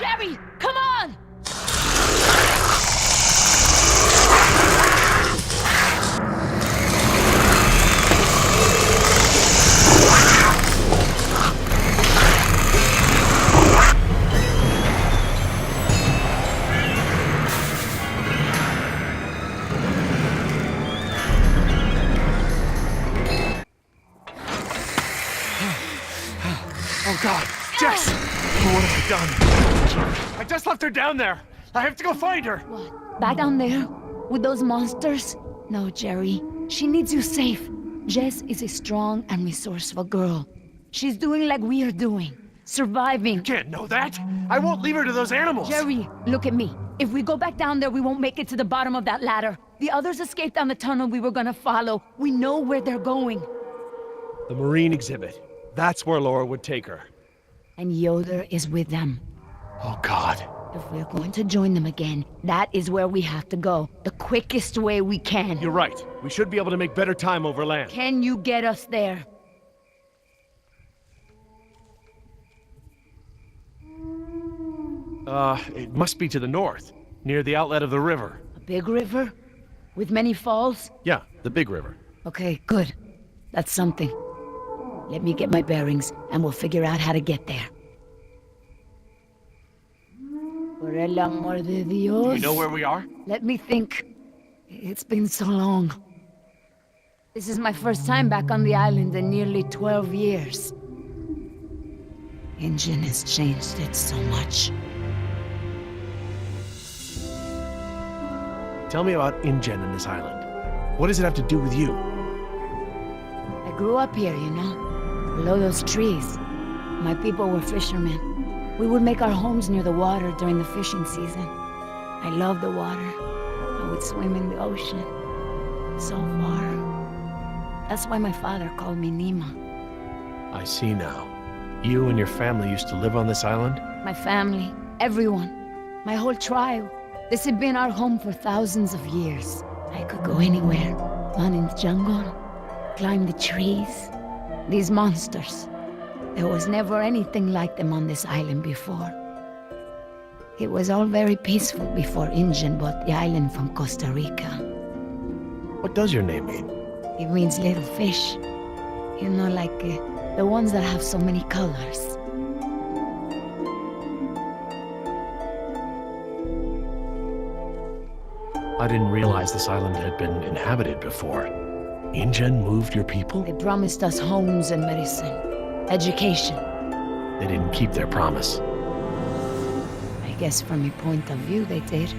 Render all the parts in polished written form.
Jerry, come on! Oh God, Jess! What have I done? I just left her down there. I have to go find her. What? Back down there? With those monsters? No, Jerry. She needs you safe. Jess is a strong and resourceful girl. She's doing like we are doing. Surviving. You can't know that. I won't leave her to those animals. Jerry, look at me. If we go back down there, we won't make it to the bottom of that ladder. The others escaped down the tunnel we were gonna follow. We know where they're going. The marine exhibit. That's where Laura would take her. And Yoder is with them. Oh God. If we're going to join them again, that is where we have to go. The quickest way we can. You're right. We should be able to make better time over land. Can you get us there? It must be to the north, near the outlet of the river. A big river? With many falls? Yeah, the big river. Okay, good. That's something. Let me get my bearings, and we'll figure out how to get there. Por el amor de Dios. Do you know where we are? Let me think. It's been so long. This is my first time back on the island in nearly 12 years. Engine has changed it so much. Tell me about InGen and this island. What does it have to do with you? I grew up here, you know, below those trees. My people were fishermen. We would make our homes near the water during the fishing season. I loved the water. I would swim in the ocean. So far. That's why my father called me Nima. I see now. You and your family used to live on this island? My family, everyone, my whole tribe. This had been our home for thousands of years. I could go anywhere, run in the jungle, climb the trees. These monsters. There was never anything like them on this island before. It was all very peaceful before InGen bought the island from Costa Rica. What does your name mean? It means little fish. You know, like the ones that have so many colors. I didn't realize this island had been inhabited before. InGen moved your people? They promised us homes and medicine, education. They didn't keep their promise. I guess from your point of view they did.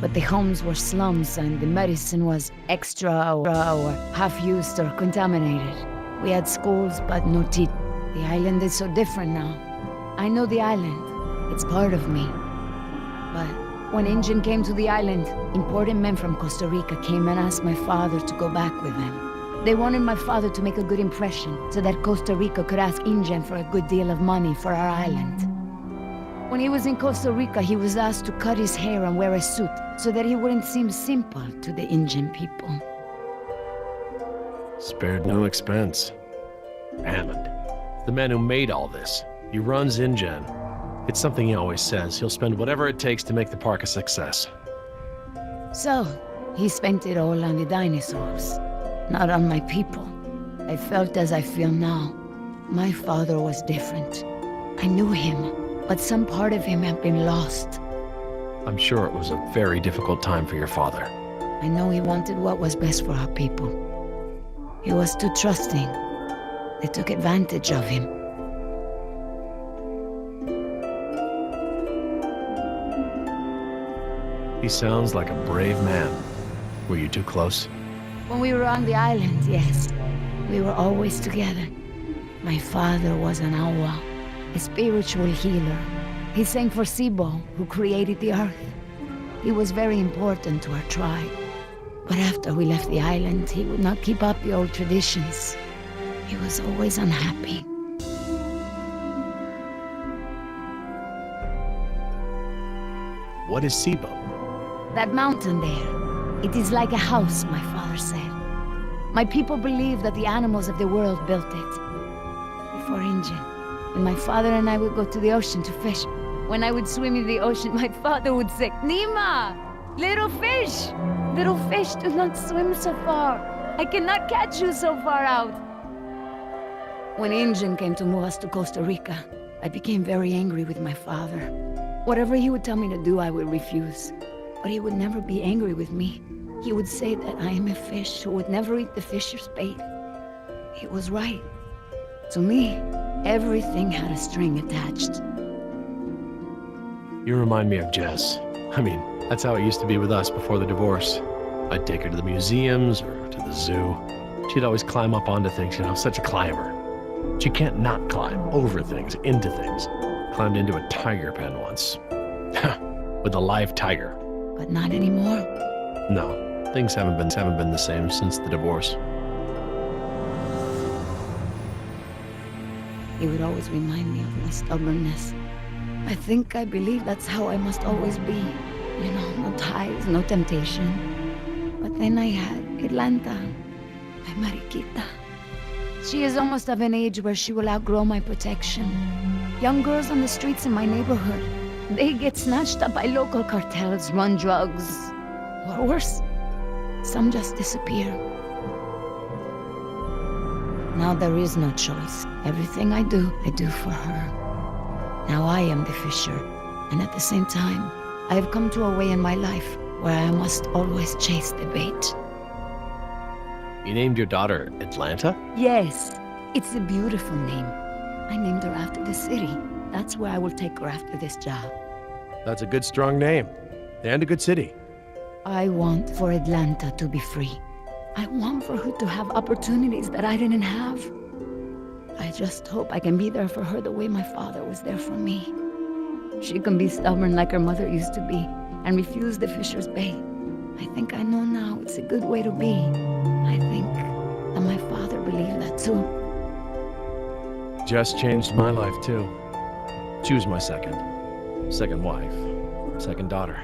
But the homes were slums and the medicine was extra or half-used or contaminated. We had schools but no teeth. The island is so different now. I know the island. It's part of me. But when InGen came to the island, important men from Costa Rica came and asked my father to go back with them. They wanted my father to make a good impression so that Costa Rica could ask InGen for a good deal of money for our island. When he was in Costa Rica, he was asked to cut his hair and wear a suit so that he wouldn't seem simple to the InGen people. Spared no expense. Hammond, the man who made all this. He runs InGen. It's something he always says. He'll spend whatever it takes to make the park a success. So, he spent it all on the dinosaurs, not on my people. I felt as I feel now. My father was different. I knew him, but some part of him had been lost. I'm sure it was a very difficult time for your father. I know he wanted what was best for our people. He was too trusting. They took advantage of him. He sounds like a brave man. Were you too close? When we were on the island, yes. We were always together. My father was an awa, a spiritual healer. He sang for Sibo, who created the earth. He was very important to our tribe. But after we left the island, he would not keep up the old traditions. He was always unhappy. What is Sibo? That mountain there, it is like a house, my father said. My people believe that the animals of the world built it. Before InGen, and my father and I would go to the ocean to fish. When I would swim in the ocean, my father would say, Nima! Little fish! Little fish, do not swim so far. I cannot catch you so far out. When Injun came to move us to Costa Rica, I became very angry with my father. Whatever he would tell me to do, I would refuse. But he would never be angry with me. He would say that I am a fish who would never eat the fisher's bait. He was right. To me, everything had a string attached. You remind me of Jess. I mean, that's how it used to be with us before the divorce. I'd take her to the museums or to the zoo. She'd always climb up onto things, such a climber. She can't not climb over things, into things. Climbed into a tiger pen once. With a live tiger. But not anymore. No, things haven't been the same since the divorce. He would always remind me of my stubbornness. I believe that's how I must always be. No ties, no temptation. But then I had Atlanta, my Mariquita. She is almost of an age where she will outgrow my protection. Young girls on the streets in my neighborhood, they get snatched up by local cartels, run drugs, or worse, some just disappear. Now there is no choice. Everything I do for her. Now I am the fisher, and at the same time, I have come to a way in my life where I must always chase the bait. You named your daughter Atlanta? Yes, it's a beautiful name. I named her after the city. That's where I will take her after this job. That's a good, strong name. And a good city. I want for Atlanta to be free. I want for her to have opportunities that I didn't have. I just hope I can be there for her the way my father was there for me. She can be stubborn like her mother used to be and refuse the fisher's bait. I think I know now it's a good way to be. I think that my father believed that too. Jess changed my life too. She was my second wife, second daughter.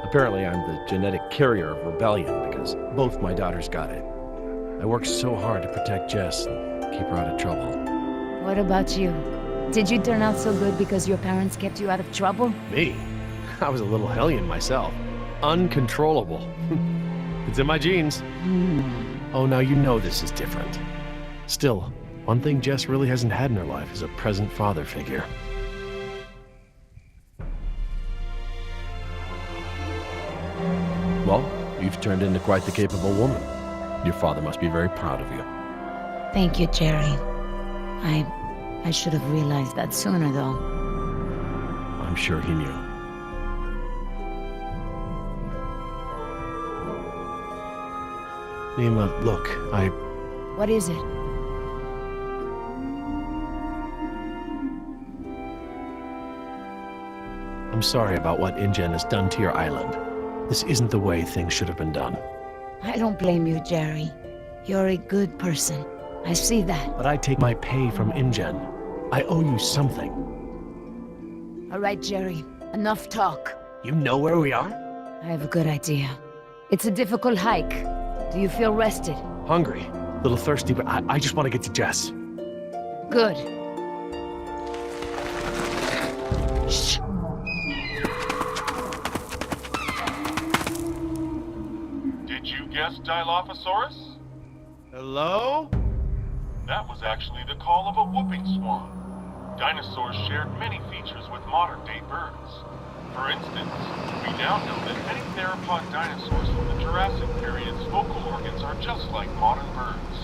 Apparently I'm the genetic carrier of rebellion because both my daughters got it. I worked so hard to protect Jess and keep her out of trouble. What about you? Did you turn out so good because your parents kept you out of trouble? Me? I was a little hellion myself. Uncontrollable. It's in my genes. Oh, now you know this is different. Still, one thing Jess really hasn't had in her life is a present father figure. Well, you've turned into quite the capable woman. Your father must be very proud of you. Thank you, Jerry. I should have realized that sooner, though. I'm sure he knew. Nima, look, What is it? I'm sorry about what InGen has done to your island. This isn't the way things should have been done. I don't blame you, Jerry. You're a good person. I see that. But I take my pay from InGen. I owe you something. All right, Jerry. Enough talk. You know where we are? I have a good idea. It's a difficult hike. Do you feel rested? Hungry. A little thirsty, but I just want to get to Jess. Good. Shh. Did you guess Dilophosaurus? Hello? That was actually the call of a whooping swan. Dinosaurs shared many features with modern-day birds. For instance, we now know that many theropod dinosaurs from the Jurassic period's vocal organs are just like modern birds.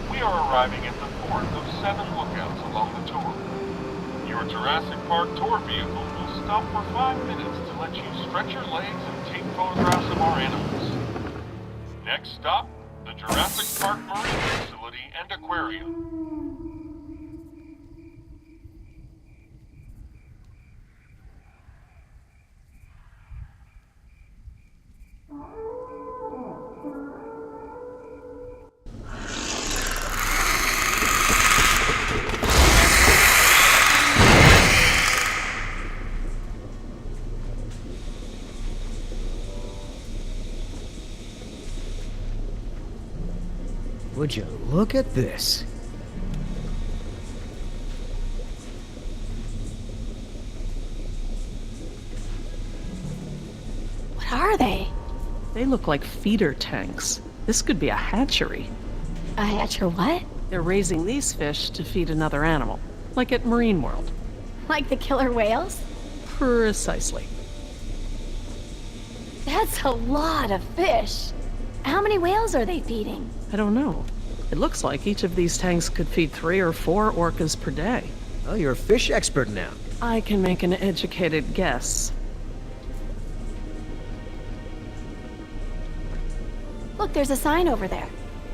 We are arriving at the fourth of 7 lookouts along the tour. Your Jurassic Park tour vehicle will stop for 5 minutes to let you stretch your legs and take photographs of our animals. Next stop, the Jurassic Park Marine Facility and Aquarium. Would you look at this? What are they? They look like feeder tanks. This could be a hatchery. A hatcher what? They're raising these fish to feed another animal, like at Marine World. Like the killer whales? Precisely. That's a lot of fish. How many whales are they feeding? I don't know. It looks like each of these tanks could feed 3 or 4 orcas per day. Oh, you're a fish expert now. I can make an educated guess. Look, there's a sign over there.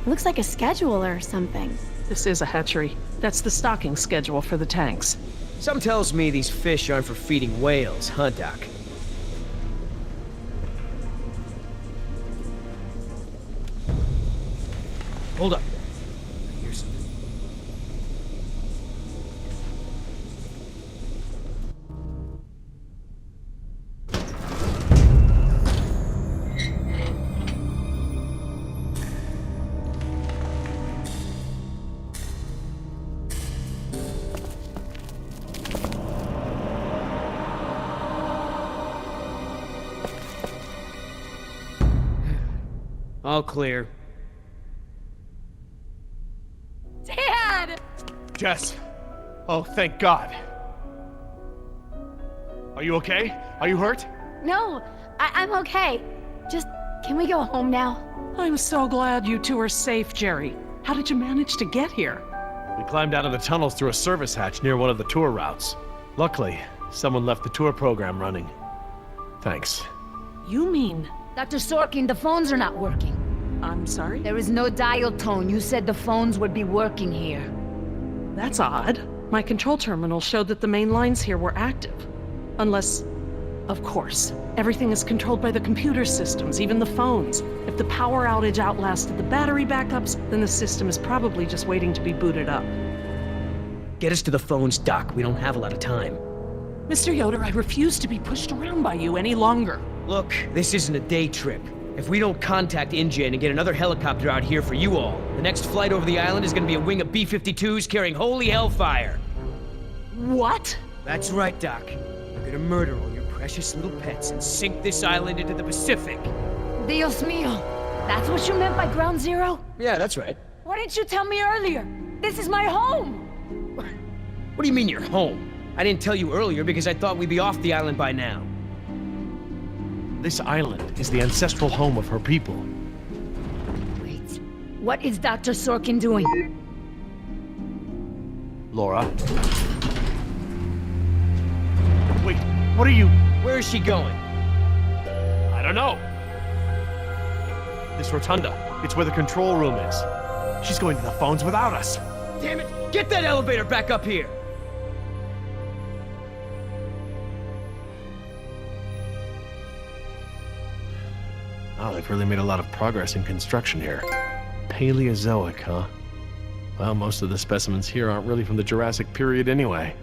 It looks like a schedule or something. This is a hatchery. That's the stocking schedule for the tanks. Some tells me these fish aren't for feeding whales, huh, Doc? Hold up. Here's something. All clear. Dad! Jess! Oh, thank God. Are you okay? Are you hurt? No, I'm okay. Just, can we go home now? I'm so glad you two are safe, Jerry. How did you manage to get here? We climbed out of the tunnels through a service hatch near one of the tour routes. Luckily, someone left the tour program running. Thanks. You mean... Dr. Sorkin, the phones are not working. I'm sorry? There is no dial tone. You said the phones would be working here. That's odd. My control terminal showed that the main lines here were active. Unless... Of course. Everything is controlled by the computer systems, even the phones. If the power outage outlasted the battery backups, then the system is probably just waiting to be booted up. Get us to the phones, Doc. We don't have a lot of time. Mr. Yoder, I refuse to be pushed around by you any longer. Look, this isn't a day trip. If we don't contact InGen and get another helicopter out here for you all, the next flight over the island is gonna be a wing of B-52s carrying holy hellfire. What? That's right, Doc. We're gonna murder all your precious little pets and sink this island into the Pacific. Dios mío. That's what you meant by ground zero? Yeah, that's right. Why didn't you tell me earlier? This is my home! What do you mean you're home? I didn't tell you earlier because I thought we'd be off the island by now. This island is the ancestral home of her people. Wait, what is Dr. Sorkin doing? Laura? Wait, what are you... Where is she going? I don't know. This rotunda, it's where the control room is. She's going to the phones without us. Damn it! Get that elevator back up here! Oh, they've really made a lot of progress in construction here. Paleozoic, huh? Well, most of the specimens here aren't really from the Jurassic period anyway.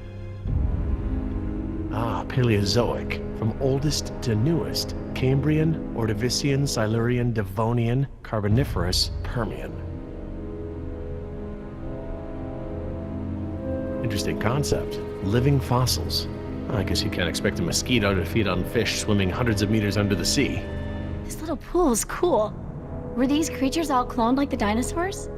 Ah, Paleozoic. From oldest to newest. Cambrian, Ordovician, Silurian, Devonian, Carboniferous, Permian. Interesting concept. Living fossils. I guess you can't expect a mosquito to feed on fish swimming hundreds of meters under the sea. This little pool's cool. Were these creatures all cloned like the dinosaurs?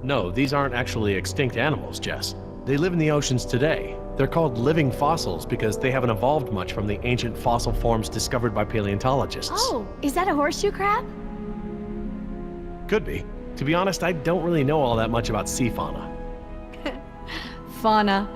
No, these aren't actually extinct animals, Jess. They live in the oceans today. They're called living fossils because they haven't evolved much from the ancient fossil forms discovered by paleontologists. Oh, is that a horseshoe crab? Could be. To be honest, I don't really know all that much about sea fauna. Fauna.